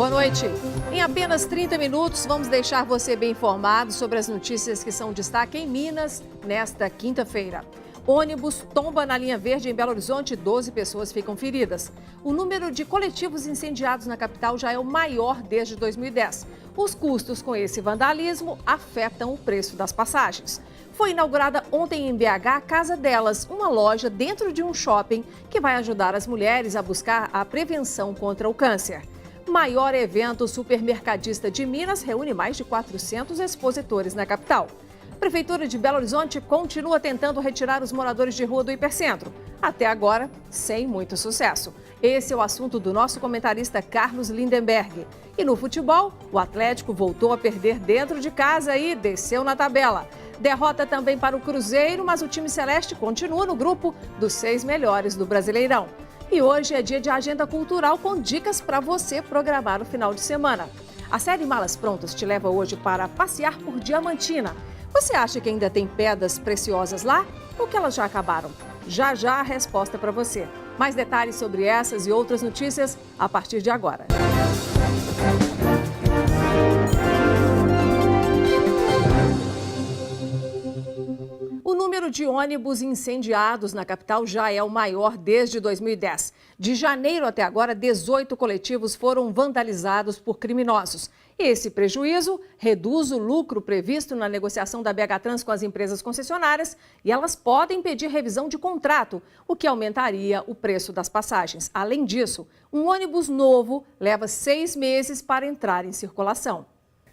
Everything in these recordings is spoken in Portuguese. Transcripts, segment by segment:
Boa noite. Em apenas 30 minutos, vamos deixar você bem informado sobre as notícias que são destaque em Minas nesta quinta-feira. Ônibus tomba na linha verde em Belo Horizonte e 12 pessoas ficam feridas. O número de coletivos incendiados na capital já é o maior desde 2010. Os custos com esse vandalismo afetam o preço das passagens. Foi inaugurada ontem em BH a Casa Delas, uma loja dentro de um shopping que vai ajudar as mulheres a buscar a prevenção contra o câncer. Maior evento supermercadista de Minas reúne mais de 400 expositores na capital. Prefeitura de Belo Horizonte continua tentando retirar os moradores de rua do hipercentro. Até agora, sem muito sucesso. Esse é o assunto do nosso comentarista Carlos Lindenberg. E no futebol, o Atlético voltou a perder dentro de casa e desceu na tabela. Derrota também para o Cruzeiro, mas o time celeste continua no grupo dos 6 melhores do Brasileirão. E hoje é dia de agenda cultural com dicas para você programar o final de semana. A série Malas Prontas te leva hoje para passear por Diamantina. Você acha que ainda tem pedras preciosas lá ou que elas já acabaram? Já a resposta para você. Mais detalhes sobre essas e outras notícias a partir de agora. O número de ônibus incendiados na capital já é o maior desde 2010. De janeiro até agora, 18 coletivos foram vandalizados por criminosos. Esse prejuízo reduz o lucro previsto na negociação da BH Trans com as empresas concessionárias e elas podem pedir revisão de contrato, o que aumentaria o preço das passagens. Além disso, um ônibus novo leva 6 meses para entrar em circulação.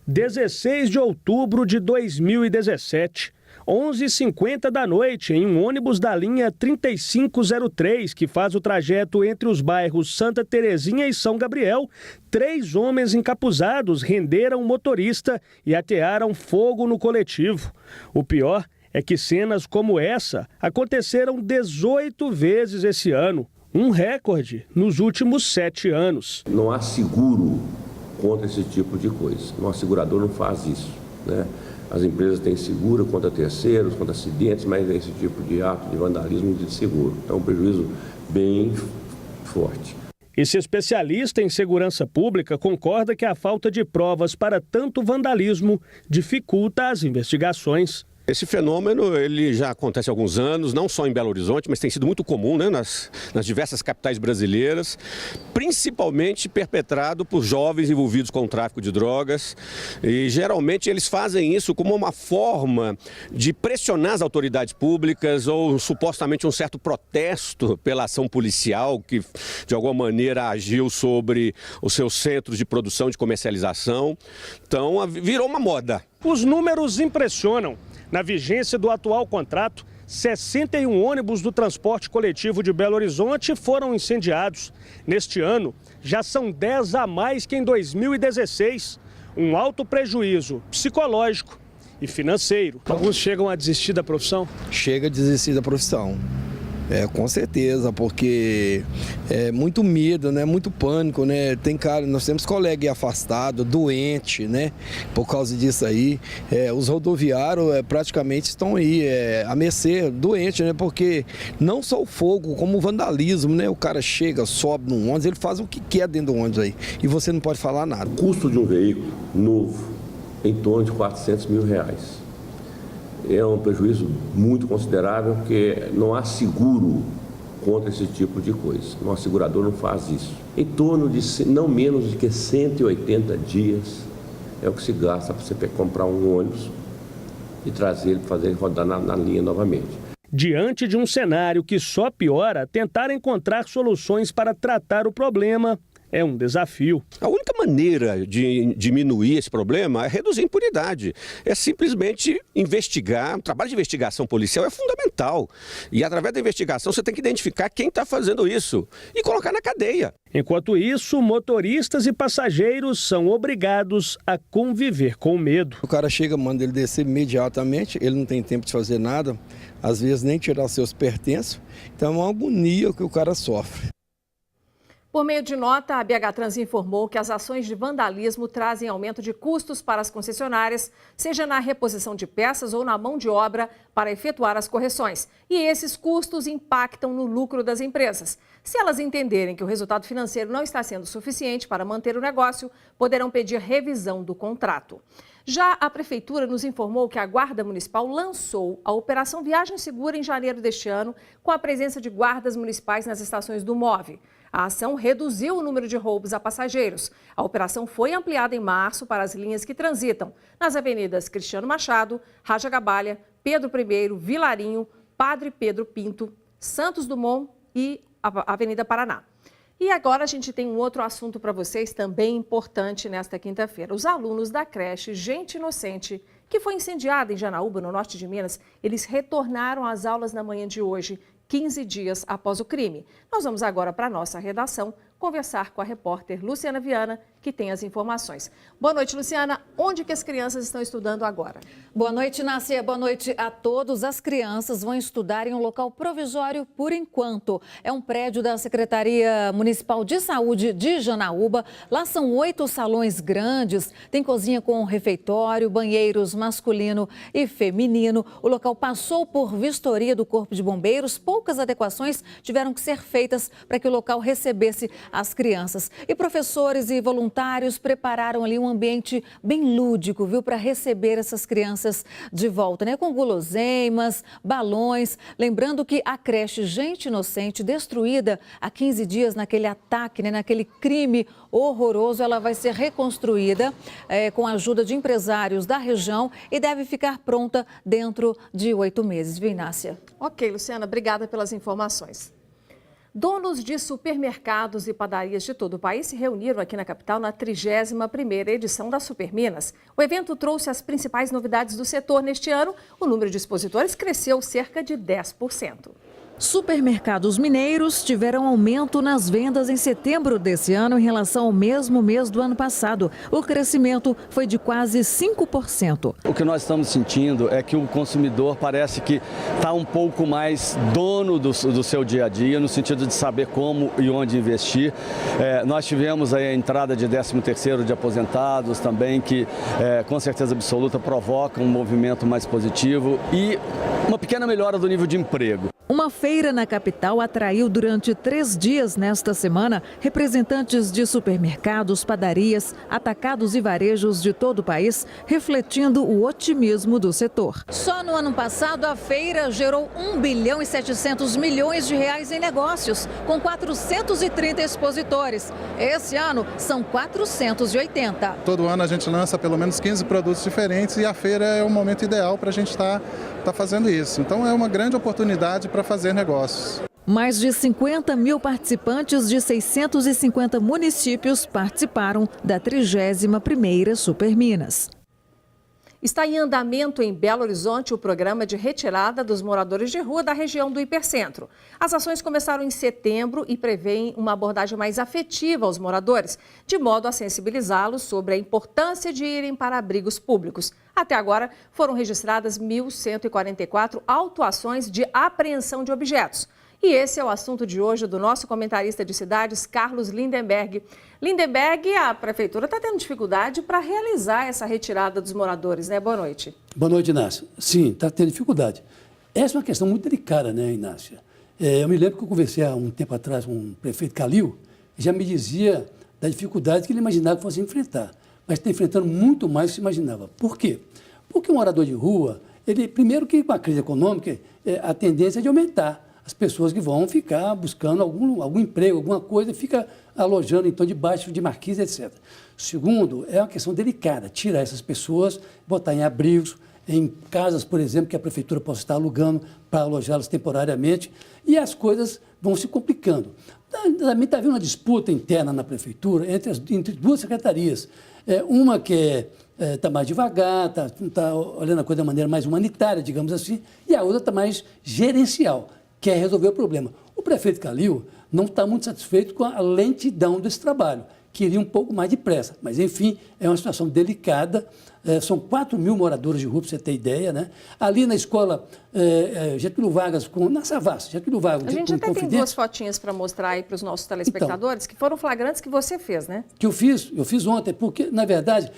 16 de outubro de 2017. 11h50 da noite, em um ônibus da linha 3503, que faz o trajeto entre os bairros Santa Terezinha e São Gabriel, 3 homens encapuzados renderam o motorista e atearam fogo no coletivo. O pior é que cenas como essa aconteceram 18 vezes esse ano, um recorde nos últimos 7 anos. Não há seguro contra esse tipo de coisa. Nosso segurador não faz isso, né? As empresas têm seguro contra terceiros, contra acidentes, mas esse tipo de ato de vandalismo de seguro. É um prejuízo bem forte. Esse especialista em segurança pública concorda que a falta de provas para tanto vandalismo dificulta as investigações. Esse fenômeno ele já acontece há alguns anos, não só em Belo Horizonte, mas tem sido muito comum, né, nas diversas capitais brasileiras, principalmente perpetrado por jovens envolvidos com o tráfico de drogas. E geralmente eles fazem isso como uma forma de pressionar as autoridades públicas ou supostamente um certo protesto pela ação policial que de alguma maneira agiu sobre os seus centros de produção, de comercialização. Então virou uma moda. Os números impressionam. Na vigência do atual contrato, 61 ônibus do transporte coletivo de Belo Horizonte foram incendiados. Neste ano, já são 10 a mais que em 2016. Um alto prejuízo psicológico e financeiro. Alguns chegam a desistir da profissão? Chega a desistir da profissão. Com certeza, porque é muito medo, né? Muito pânico, né? Nós temos colega afastado, doente, né? Por causa disso aí, os rodoviários praticamente estão aí a mercê, doente, né? Porque não só o fogo, como o vandalismo, né? O cara chega, sobe no ônibus, ele faz o que quer dentro do ônibus aí e você não pode falar nada. O custo de um veículo novo em torno de R$400 mil. É um prejuízo muito considerável, porque não há seguro contra esse tipo de coisa. Nosso segurador não faz isso. Em torno de não menos de que 180 dias é o que se gasta para você comprar um ônibus e trazer ele para fazer ele rodar na linha novamente. Diante de um cenário que só piora, tentar encontrar soluções para tratar o problema é um desafio. A única maneira de diminuir esse problema é reduzir a impunidade. É simplesmente investigar. O trabalho de investigação policial é fundamental. E através da investigação você tem que identificar quem está fazendo isso e colocar na cadeia. Enquanto isso, motoristas e passageiros são obrigados a conviver com medo. O cara chega, manda ele descer imediatamente, ele não tem tempo de fazer nada, às vezes nem tirar seus pertences. Então é uma agonia que o cara sofre. Por meio de nota, a BH Trans informou que as ações de vandalismo trazem aumento de custos para as concessionárias, seja na reposição de peças ou na mão de obra para efetuar as correções. E esses custos impactam no lucro das empresas. Se elas entenderem que o resultado financeiro não está sendo suficiente para manter o negócio, poderão pedir revisão do contrato. Já a Prefeitura nos informou que a Guarda Municipal lançou a Operação Viagem Segura em janeiro deste ano, com a presença de guardas municipais nas estações do MOVE. A ação reduziu o número de roubos a passageiros. A operação foi ampliada em março para as linhas que transitam nas avenidas Cristiano Machado, Raja Gabalha, Pedro I, Vilarinho, Padre Pedro Pinto, Santos Dumont e a Avenida Paraná. E agora a gente tem um outro assunto para vocês também importante nesta quinta-feira. Os alunos da creche Gente Inocente, que foi incendiada em Janaúba, no norte de Minas, eles retornaram às aulas na manhã de hoje, 15 dias após o crime. Nós vamos agora para a nossa redação conversar com a repórter Luciana Viana, que tem as informações. Boa noite, Luciana. Onde que as crianças estão estudando agora? Boa noite, Nácia. Boa noite a todos. As crianças vão estudar em um local provisório por enquanto. É um prédio da Secretaria Municipal de Saúde de Janaúba. Lá são 8 salões grandes, tem cozinha com refeitório, banheiros masculino e feminino. O local passou por vistoria do Corpo de Bombeiros. Poucas adequações tiveram que ser feitas para que o local recebesse as crianças. E professores e voluntários prepararam ali um ambiente bem lúdico, viu, para receber essas crianças de volta, né? Com guloseimas, balões. Lembrando que a creche Gente Inocente, destruída há 15 dias naquele ataque, né, naquele crime horroroso, ela vai ser reconstruída com a ajuda de empresários da região e deve ficar pronta dentro de 8 meses, viu, Inácia? Ok, Luciana, obrigada pelas informações. Donos de supermercados e padarias de todo o país se reuniram aqui na capital na 31ª edição da Superminas. O evento trouxe as principais novidades do setor neste ano. O número de expositores cresceu cerca de 10%. Supermercados mineiros tiveram aumento nas vendas em setembro desse ano em relação ao mesmo mês do ano passado. O crescimento foi de quase 5%. O que nós estamos sentindo é que o consumidor parece que está um pouco mais dono do seu dia a dia, no sentido de saber como e onde investir. Nós tivemos aí a entrada de 13º de aposentados também, que com certeza absoluta provoca um movimento mais positivo e uma pequena melhora do nível de emprego. Uma feira na capital atraiu durante 3 dias nesta semana representantes de supermercados, padarias, atacados e varejos de todo o país, refletindo o otimismo do setor. Só no ano passado, a feira gerou 1 bilhão e 700 milhões de reais em negócios, com 430 expositores. Esse ano, são 480. Todo ano a gente lança pelo menos 15 produtos diferentes e a feira é o momento ideal para a gente estar fazendo isso. Então é uma grande oportunidade para fazer negócios. Mais de 50 mil participantes de 650 municípios participaram da 31ª Superminas. Está em andamento em Belo Horizonte o programa de retirada dos moradores de rua da região do Hipercentro. As ações começaram em setembro e prevêem uma abordagem mais afetiva aos moradores, de modo a sensibilizá-los sobre a importância de irem para abrigos públicos. Até agora, foram registradas 1.144 autuações de apreensão de objetos. E esse é o assunto de hoje do nosso comentarista de cidades, Carlos Lindenberg. Lindenberg, a prefeitura está tendo dificuldade para realizar essa retirada dos moradores, né? Boa noite. Boa noite, Inácia. Sim, está tendo dificuldade. Essa é uma questão muito delicada, né, Inácia? Eu me lembro que eu conversei há um tempo atrás com o prefeito Calil, e já me dizia da dificuldade que ele imaginava que fosse enfrentar. Mas está enfrentando muito mais do que se imaginava. Por quê? Porque o morador de rua, primeiro que com a crise econômica, a tendência é de aumentar. As pessoas que vão ficar buscando algum emprego, alguma coisa, fica alojando então debaixo de marquise, etc. Segundo, é uma questão delicada, tirar essas pessoas, botar em abrigos, em casas, por exemplo, que a prefeitura possa estar alugando para alojá-las temporariamente, e as coisas vão se complicando. Também está havendo uma disputa interna na prefeitura entre duas secretarias. Uma que está mais devagar, está olhando a coisa de maneira mais humanitária, digamos assim, e a outra está mais gerencial, quer resolver o problema. O prefeito Calil não está muito satisfeito com a lentidão desse trabalho. queria um pouco mais de pressa. Mas, enfim, é uma situação delicada. São 4 mil moradores de rua, para você ter ideia, né? Ali na escola Getúlio Vargas, na Savassi, Getúlio Vargas. A gente até tem 2 fotinhas para mostrar aí para os nossos telespectadores, que foram flagrantes que você fez, né? Que eu fiz ontem, porque, na verdade,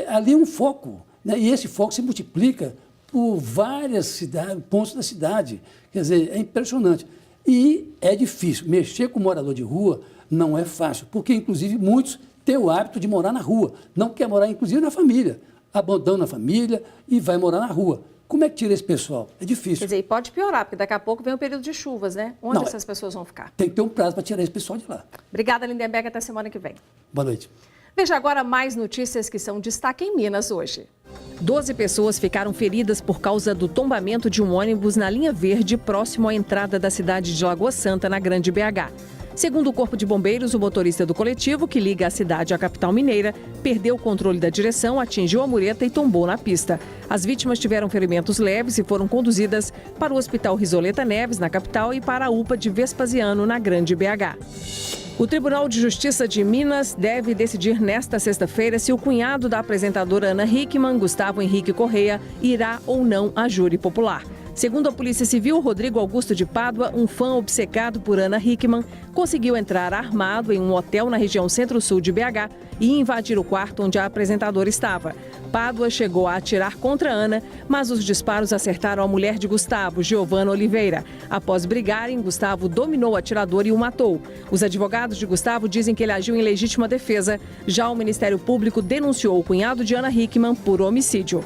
ali é um foco, né? E esse foco se multiplica por várias cidades, pontos da cidade. Quer dizer, é impressionante. E é difícil. Mexer com morador de rua não é fácil, porque, inclusive, muitos têm o hábito de morar na rua. Não quer morar, inclusive, na família. Abandona a família e vai morar na rua. Como é que tira esse pessoal? É difícil. Quer dizer, e pode piorar, porque daqui a pouco vem o período de chuvas, né? Onde essas pessoas vão ficar? Tem que ter um prazo para tirar esse pessoal de lá. Obrigada, Lindenberg. Até semana que vem. Boa noite. Veja agora mais notícias que são destaque em Minas hoje. 12 pessoas ficaram feridas por causa do tombamento de um ônibus na linha verde próximo à entrada da cidade de Lagoa Santa, na Grande BH. Segundo o Corpo de Bombeiros, o motorista do coletivo, que liga a cidade à capital mineira, perdeu o controle da direção, atingiu a mureta e tombou na pista. As vítimas tiveram ferimentos leves e foram conduzidas para o Hospital Risoleta Neves, na capital, e para a UPA de Vespasiano, na Grande BH. O Tribunal de Justiça de Minas deve decidir nesta sexta-feira se o cunhado da apresentadora Ana Hickman, Gustavo Henrique Correia, irá ou não à júri popular. Segundo a Polícia Civil, Rodrigo Augusto de Pádua, um fã obcecado por Ana Hickman, conseguiu entrar armado em um hotel na região centro-sul de BH e invadir o quarto onde a apresentadora estava. Pádua chegou a atirar contra Ana, mas os disparos acertaram a mulher de Gustavo, Giovana Oliveira. Após brigarem, Gustavo dominou o atirador e o matou. Os advogados de Gustavo dizem que ele agiu em legítima defesa. Já o Ministério Público denunciou o cunhado de Ana Hickman por homicídio.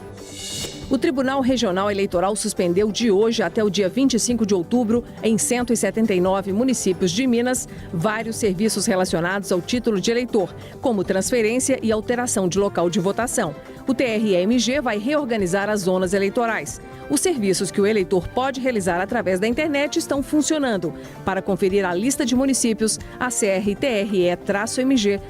O Tribunal Regional Eleitoral suspendeu de hoje até o dia 25 de outubro, em 179 municípios de Minas, vários serviços relacionados ao título de eleitor, como transferência e alteração de local de votação. O TRE-MG vai reorganizar as zonas eleitorais. Os serviços que o eleitor pode realizar através da internet estão funcionando. Para conferir a lista de municípios, acesse tre-mg.jus.br.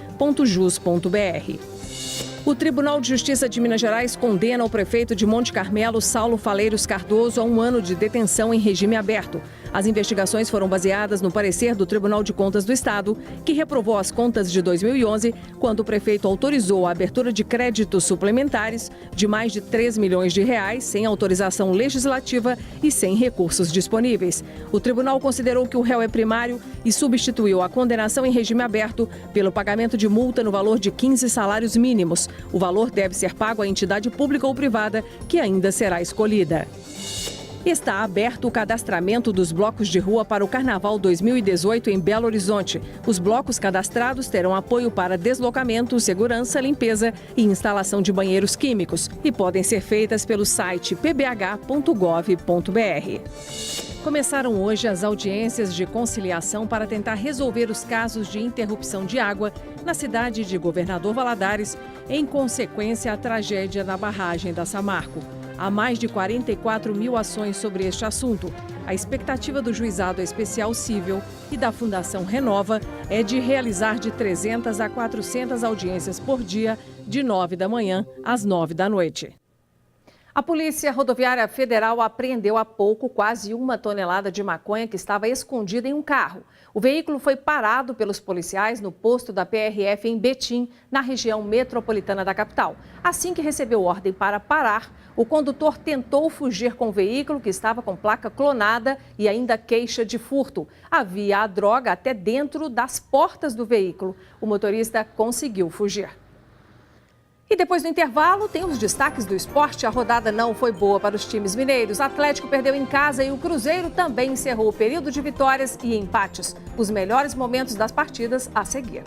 O Tribunal de Justiça de Minas Gerais condena o prefeito de Monte Carmelo, Saulo Faleiros Cardoso, a 1 ano de detenção em regime aberto. As investigações foram baseadas no parecer do Tribunal de Contas do Estado, que reprovou as contas de 2011, quando o prefeito autorizou a abertura de créditos suplementares de mais de 3 milhões de reais, sem autorização legislativa e sem recursos disponíveis. O tribunal considerou que o réu é primário e substituiu a condenação em regime aberto pelo pagamento de multa no valor de 15 salários mínimos. O valor deve ser pago à entidade pública ou privada, que ainda será escolhida. Está aberto o cadastramento dos blocos de rua para o Carnaval 2018 em Belo Horizonte. Os blocos cadastrados terão apoio para deslocamento, segurança, limpeza e instalação de banheiros químicos e podem ser feitas pelo site pbh.gov.br. Começaram hoje as audiências de conciliação para tentar resolver os casos de interrupção de água na cidade de Governador Valadares, em consequência à tragédia na barragem da Samarco. Há mais de 44 mil ações sobre este assunto. A expectativa do Juizado Especial Cível e da Fundação Renova é de realizar de 300 a 400 audiências por dia, de 9 da manhã às 9 da noite. A Polícia Rodoviária Federal apreendeu há pouco quase 1 tonelada de maconha que estava escondida em um carro. O veículo foi parado pelos policiais no posto da PRF em Betim, na região metropolitana da capital. Assim que recebeu ordem para parar, o condutor tentou fugir com o veículo, que estava com placa clonada e ainda queixa de furto. Havia a droga até dentro das portas do veículo. O motorista conseguiu fugir. E depois do intervalo, tem os destaques do esporte. A rodada não foi boa para os times mineiros. O Atlético perdeu em casa e o Cruzeiro também encerrou o período de vitórias e empates. Os melhores momentos das partidas a seguir.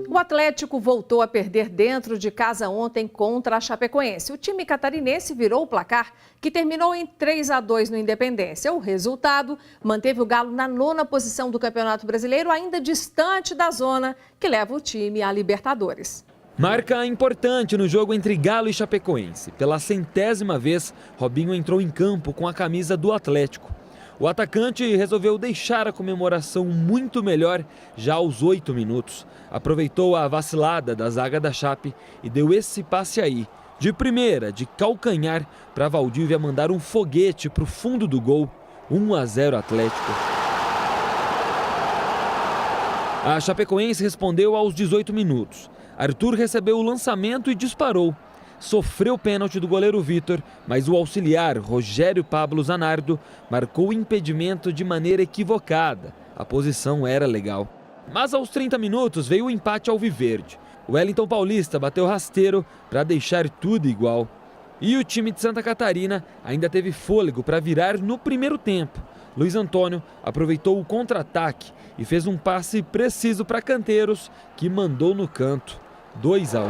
O Atlético voltou a perder dentro de casa ontem contra a Chapecoense. O time catarinense virou o placar, que terminou em 3-2 no Independência. O resultado manteve o Galo na 9ª posição do Campeonato Brasileiro, ainda distante da zona que leva o time à Libertadores. Marca importante no jogo entre Galo e Chapecoense. Pela 100ª vez, Robinho entrou em campo com a camisa do Atlético. O atacante resolveu deixar a comemoração muito melhor já aos 8 minutos. Aproveitou a vacilada da zaga da Chape e deu esse passe aí, de primeira, de calcanhar, para Valdívia mandar um foguete para o fundo do gol. 1-0 Atlético. A Chapecoense respondeu aos 18 minutos. Arthur recebeu o lançamento e disparou. Sofreu o pênalti do goleiro Vitor, mas o auxiliar Rogério Pablo Zanardo marcou o impedimento de maneira equivocada. A posição era legal. Mas aos 30 minutos veio o empate alviverde. O Wellington Paulista bateu rasteiro para deixar tudo igual. E o time de Santa Catarina ainda teve fôlego para virar no primeiro tempo. Luiz Antônio aproveitou o contra-ataque e fez um passe preciso para Canteiros, que mandou no canto. 2-1.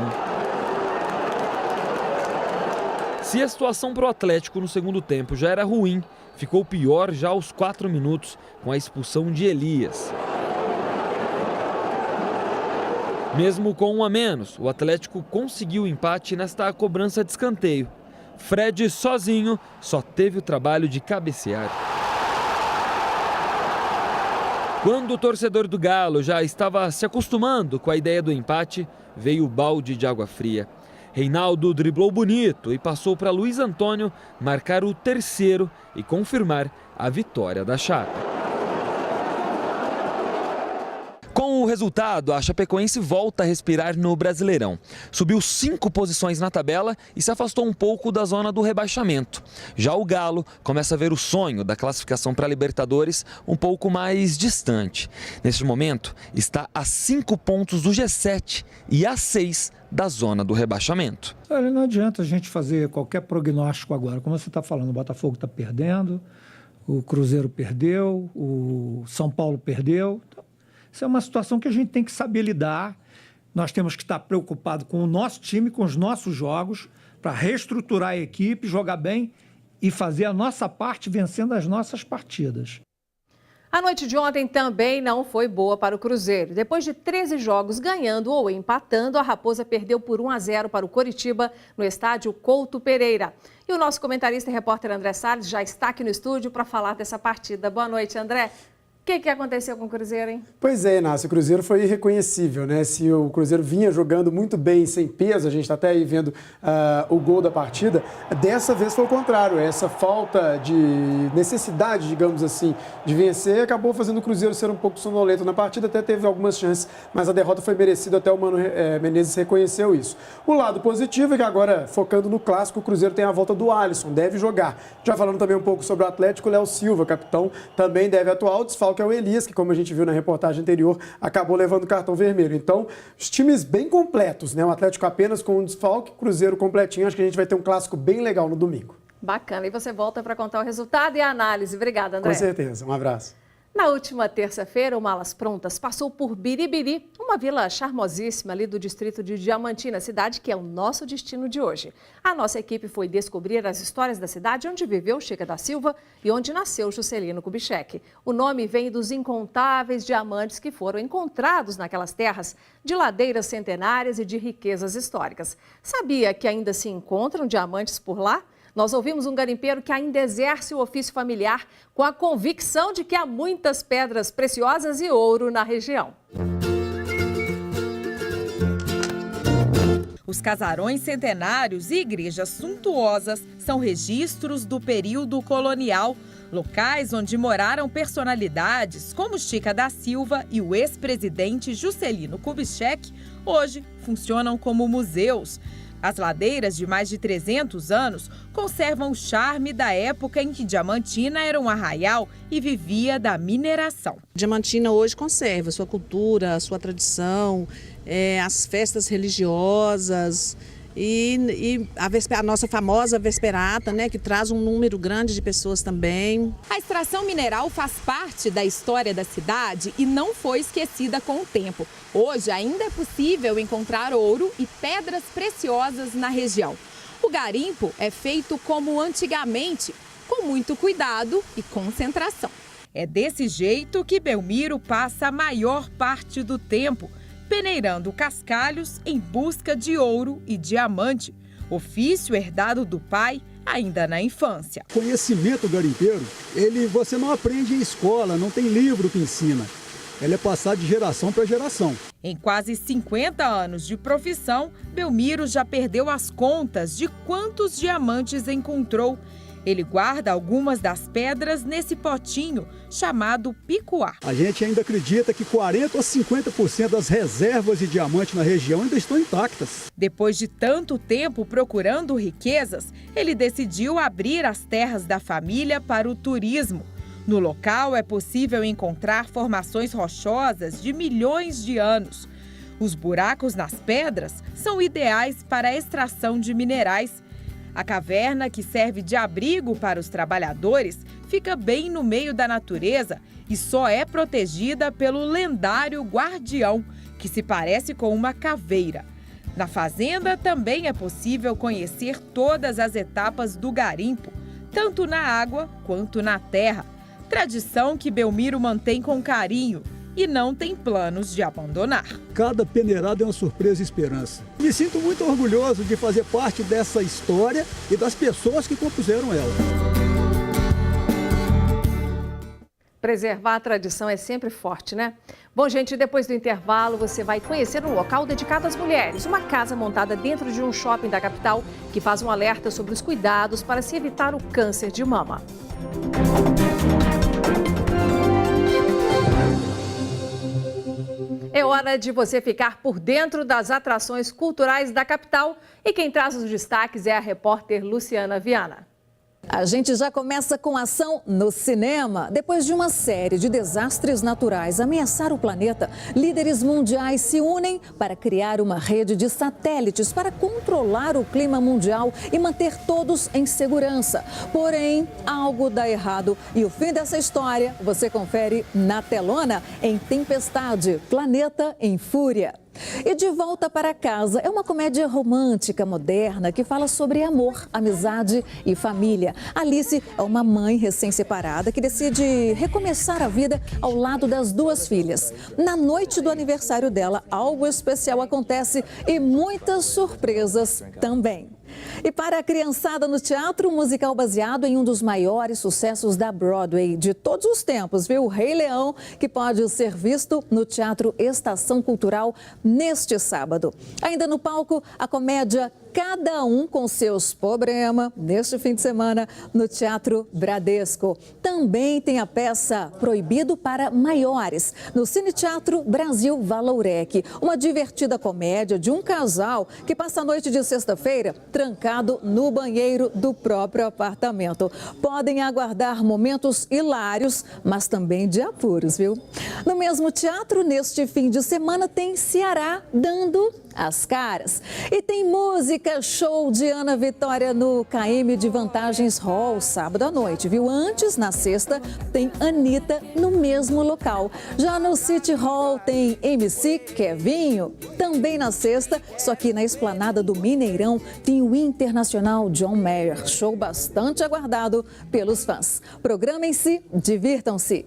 Se a situação para o Atlético no segundo tempo já era ruim, ficou pior já aos 4 minutos, com a expulsão de Elias. Mesmo com 1 a menos, o Atlético conseguiu o empate nesta cobrança de escanteio. Fred, sozinho, só teve o trabalho de cabecear. Quando o torcedor do Galo já estava se acostumando com a ideia do empate, veio o balde de água fria. Reinaldo driblou bonito e passou para Luiz Antônio marcar o terceiro e confirmar a vitória da Chape. Com o resultado, a Chapecoense volta a respirar no Brasileirão. Subiu 5 posições na tabela e se afastou um pouco da zona do rebaixamento. Já o Galo começa a ver o sonho da classificação para a Libertadores um pouco mais distante. Neste momento, está a 5 pontos do G7 e a 6 da zona do rebaixamento. Olha, não adianta a gente fazer qualquer prognóstico agora. Como você está falando, o Botafogo está perdendo, o Cruzeiro perdeu, o São Paulo perdeu. Isso é uma situação que a gente tem que saber lidar. Nós temos que estar preocupados com o nosso time, com os nossos jogos, para reestruturar a equipe, jogar bem e fazer a nossa parte vencendo as nossas partidas. A noite de ontem também não foi boa para o Cruzeiro. Depois de 13 jogos ganhando ou empatando, a Raposa perdeu por 1-0 para o Coritiba no estádio Couto Pereira. E o nosso comentarista e repórter André Salles já está aqui no estúdio para falar dessa partida. Boa noite, André. O que aconteceu com o Cruzeiro, hein? Pois é, Inácio, o Cruzeiro foi irreconhecível, né? Se o Cruzeiro vinha jogando muito bem, sem peso, a gente está até aí vendo o gol da partida, dessa vez foi o contrário. Essa falta de necessidade, digamos assim, de vencer, acabou fazendo o Cruzeiro ser um pouco sonolento na partida, até teve algumas chances, mas a derrota foi merecida, até o Mano Menezes reconheceu isso. O lado positivo é que agora, focando no clássico, o Cruzeiro tem a volta do Alisson, deve jogar. Já falando também um pouco sobre o Atlético, o Léo Silva, capitão, também deve atuar. O desfalque é o Elias, que, como a gente viu na reportagem anterior, acabou levando o cartão vermelho. Então, os times bem completos, né? O Atlético apenas com um desfalque, Cruzeiro completinho. Acho que a gente vai ter um clássico bem legal no domingo. Bacana. E você volta para contar o resultado e a análise. Obrigada, André. Com certeza. Um abraço. Na última terça-feira, o Malas Prontas passou por Biribiri, uma vila charmosíssima ali do distrito de Diamantina, cidade que é o nosso destino de hoje. A nossa equipe foi descobrir as histórias da cidade onde viveu Chica da Silva e onde nasceu Juscelino Kubitschek. O nome vem dos incontáveis diamantes que foram encontrados naquelas terras de ladeiras centenárias e de riquezas históricas. Sabia que ainda se encontram diamantes por lá? Nós ouvimos um garimpeiro que ainda exerce o ofício familiar com a convicção de que há muitas pedras preciosas e ouro na região. Os casarões centenários e igrejas suntuosas são registros do período colonial, locais onde moraram personalidades como Chica da Silva e o ex-presidente Juscelino Kubitschek, hoje funcionam como museus. As ladeiras de mais de 300 anos conservam o charme da época em que Diamantina era um arraial e vivia da mineração. Diamantina hoje conserva sua cultura, sua tradição, as festas religiosas e a nossa famosa Vesperata, né, que traz um número grande de pessoas também. A extração mineral faz parte da história da cidade e não foi esquecida com o tempo. Hoje ainda é possível encontrar ouro e pedras preciosas na região. O garimpo é feito como antigamente, com muito cuidado e concentração. É desse jeito que Belmiro passa a maior parte do tempo, peneirando cascalhos em busca de ouro e diamante, ofício herdado do pai ainda na infância. Conhecimento garimpeiro, você não aprende em escola, não tem livro que ensina. Ele é passado de geração para geração. Em quase 50 anos de profissão, Belmiro já perdeu as contas de quantos diamantes encontrou. Ele guarda algumas das pedras nesse potinho chamado picuá. A gente ainda acredita que 40% ou 50% das reservas de diamante na região ainda estão intactas. Depois de tanto tempo procurando riquezas, ele decidiu abrir as terras da família para o turismo. No local é possível encontrar formações rochosas de milhões de anos. Os buracos nas pedras são ideais para a extração de minerais. A caverna, que serve de abrigo para os trabalhadores, fica bem no meio da natureza e só é protegida pelo lendário guardião, que se parece com uma caveira. Na fazenda também é possível conhecer todas as etapas do garimpo, tanto na água quanto na terra. Tradição que Belmiro mantém com carinho e não tem planos de abandonar. Cada peneirada é uma surpresa e esperança. Me sinto muito orgulhoso de fazer parte dessa história e das pessoas que compuseram ela. Preservar a tradição é sempre forte, né? Bom, gente, depois do intervalo você vai conhecer um local dedicado às mulheres. Uma casa montada dentro de um shopping da capital que faz um alerta sobre os cuidados para se evitar o câncer de mama. É hora de você ficar por dentro das atrações culturais da capital. E quem traz os destaques é a repórter Luciana Viana. A gente já começa com ação no cinema. Depois de uma série de desastres naturais ameaçar o planeta, líderes mundiais se unem para criar uma rede de satélites para controlar o clima mundial e manter todos em segurança. Porém, algo dá errado e o fim dessa história você confere na telona em Tempestade, Planeta em Fúria. E De Volta para Casa é uma comédia romântica moderna que fala sobre amor, amizade e família. Alice é uma mãe recém-separada que decide recomeçar a vida ao lado das duas filhas. Na noite do aniversário dela, algo especial acontece e muitas surpresas também. E para a criançada no teatro, um musical baseado em um dos maiores sucessos da Broadway de todos os tempos, viu? O Rei Leão, que pode ser visto no Teatro Estação Cultural neste sábado. Ainda no palco, a comédia Cada Um com Seus Problemas, neste fim de semana, no Teatro Bradesco. Também tem a peça Proibido para Maiores, no Cine Teatro Brasil Valourec. Uma divertida comédia de um casal que passa a noite de sexta-feira trancado no banheiro do próprio apartamento. Podem aguardar momentos hilários, mas também de apuros, viu? No mesmo teatro, neste fim de semana, tem Ceará dando as caras. E tem música show de Ana Vitória no KM de Vantagens Hall, sábado à noite, viu? Antes, na sexta, tem Anitta no mesmo local. Já no City Hall tem MC Kevinho, também na sexta, só que na esplanada do Mineirão tem o internacional John Mayer, show bastante aguardado pelos fãs. Programem-se, divirtam-se.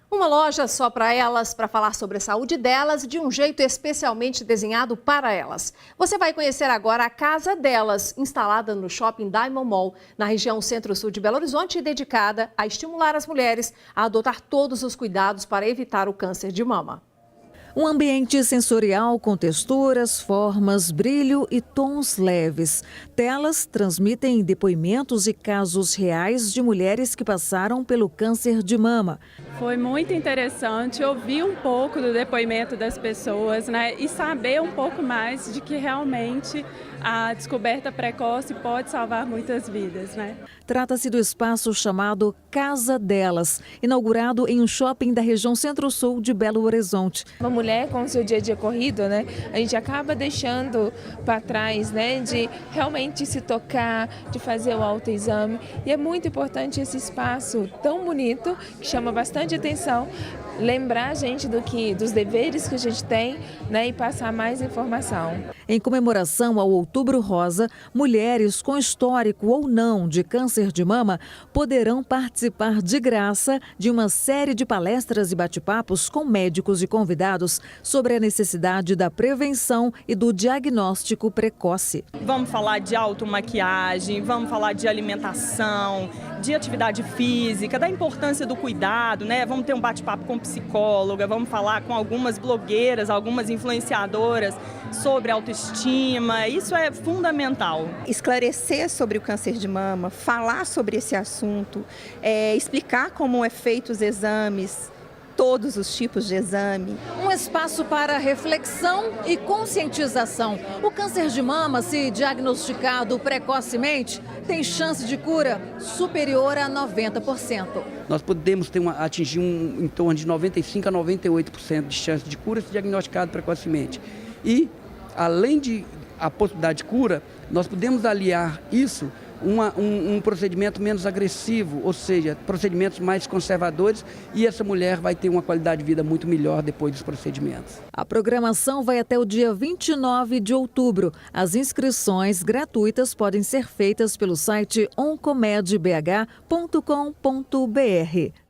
Uma loja só para elas, para falar sobre a saúde delas de um jeito especialmente desenhado para elas. Você vai conhecer agora a Casa Delas, instalada no Shopping Diamond Mall, na região centro-sul de Belo Horizonte e dedicada a estimular as mulheres a adotar todos os cuidados para evitar o câncer de mama. Um ambiente sensorial com texturas, formas, brilho e tons leves. Telas transmitem depoimentos e casos reais de mulheres que passaram pelo câncer de mama. Foi muito interessante ouvir um pouco do depoimento das pessoas, né, e saber um pouco mais de que realmente a descoberta precoce pode salvar muitas vidas, né? Trata-se do espaço chamado Casa Delas, inaugurado em um shopping da região centro-sul de Belo Horizonte. Uma mulher com o seu dia a dia corrido, né, a gente acaba deixando para trás, né, de realmente se tocar, de fazer o autoexame. E é muito importante esse espaço tão bonito, que chama bastante atenção, lembrar a gente dos deveres que a gente tem, né, e passar mais informação. Em comemoração ao Outubro Rosa, mulheres com histórico ou não de câncer de mama poderão participar de graça de uma série de palestras e bate-papos com médicos e convidados sobre a necessidade da prevenção e do diagnóstico precoce. Vamos falar de automaquiagem, vamos falar de alimentação, de atividade física, da importância do cuidado, né? Vamos ter um bate-papo com psicóloga, vamos falar com algumas blogueiras, algumas influenciadoras sobre autoestima, isso é fundamental. Esclarecer sobre o câncer de mama, falar sobre esse assunto, explicar como é feito os exames, todos os tipos de exame. Um espaço para reflexão e conscientização. O câncer de mama, se diagnosticado precocemente, tem chance de cura superior a 90%. Nós podemos atingir em torno de 95% a 98% de chance de cura se diagnosticado precocemente. E, além de a possibilidade de cura, nós podemos aliar isso um procedimento menos agressivo, ou seja, procedimentos mais conservadores, e essa mulher vai ter uma qualidade de vida muito melhor depois dos procedimentos. A programação vai até o dia 29 de outubro. As inscrições gratuitas podem ser feitas pelo site oncomedbh.com.br.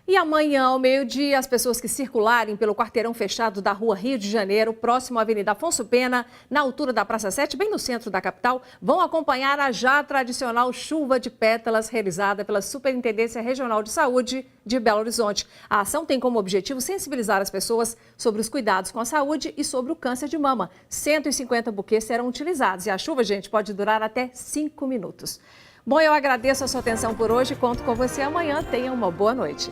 E amanhã, ao meio-dia, as pessoas que circularem pelo quarteirão fechado da Rua Rio de Janeiro, próximo à Avenida Afonso Pena, na altura da Praça 7, bem no centro da capital, vão acompanhar a já tradicional chuva de pétalas realizada pela Superintendência Regional de Saúde de Belo Horizonte. A ação tem como objetivo sensibilizar as pessoas sobre os cuidados com a saúde e sobre o câncer de mama. 150 buquês serão utilizados e a chuva, gente, pode durar até 5 minutos. Bom, eu agradeço a sua atenção por hoje. Conto com você amanhã. Tenha uma boa noite.